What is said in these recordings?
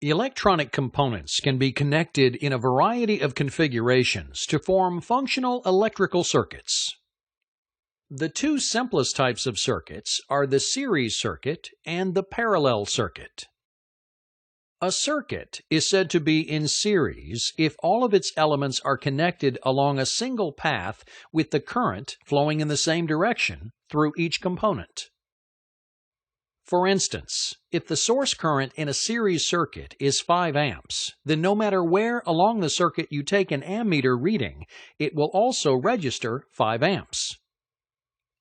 Electronic components can be connected in a variety of configurations to form functional electrical circuits. The two simplest types of circuits are the series circuit and the parallel circuit. A circuit is said to be in series if all of its elements are connected along a single path with the current flowing in the same direction through each component. For instance, if the source current in a series circuit is 5 amps, then no matter where along the circuit you take an ammeter reading, it will also register 5 amps.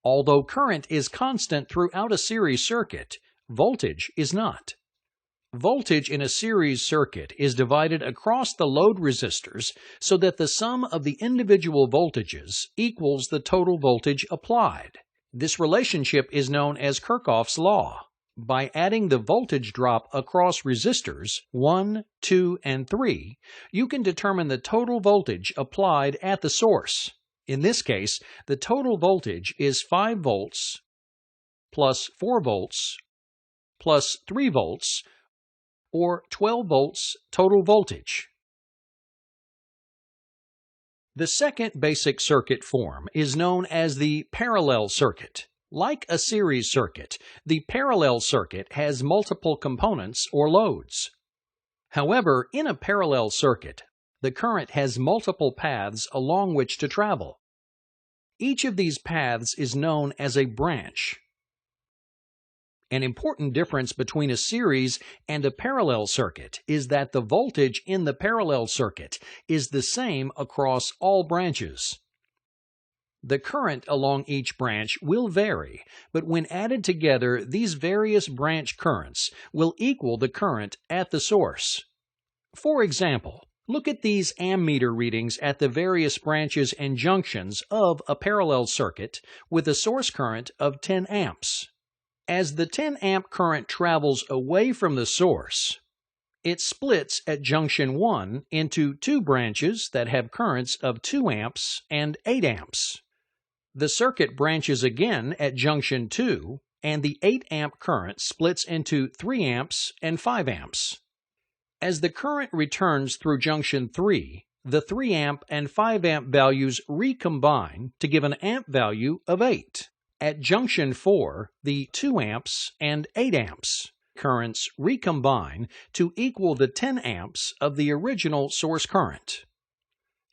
Although current is constant throughout a series circuit, voltage is not. Voltage in a series circuit is divided across the load resistors so that the sum of the individual voltages equals the total voltage applied. This relationship is known as Kirchhoff's law. By adding the voltage drop across resistors 1, 2, and 3, you can determine the total voltage applied at the source. In this case, the total voltage is 5 volts plus 4 volts plus 3 volts, or 12 volts total voltage. The second basic circuit form is known as the parallel circuit. Like a series circuit, the parallel circuit has multiple components or loads. However, in a parallel circuit, the current has multiple paths along which to travel. Each of these paths is known as a branch. An important difference between a series and a parallel circuit is that the voltage in the parallel circuit is the same across all branches. The current along each branch will vary, but when added together, these various branch currents will equal the current at the source. For example, look at these ammeter readings at the various branches and junctions of a parallel circuit with a source current of 10 amps. As the 10 amp current travels away from the source, it splits at junction 1 into two branches that have currents of 2 amps and 8 amps. The circuit branches again at junction 2, and the 8 amp current splits into 3 amps and 5 amps. As the current returns through junction 3, the 3 amp and 5 amp values recombine to give an amp value of 8. At junction 4, the 2 amps and 8 amps currents recombine to equal the 10 amps of the original source current.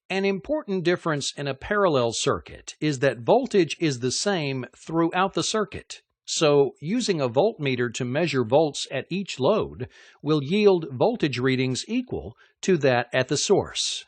An important difference in a parallel circuit is that voltage is the same throughout the circuit. So, using a voltmeter to measure volts at each load will yield voltage readings equal to that at the source.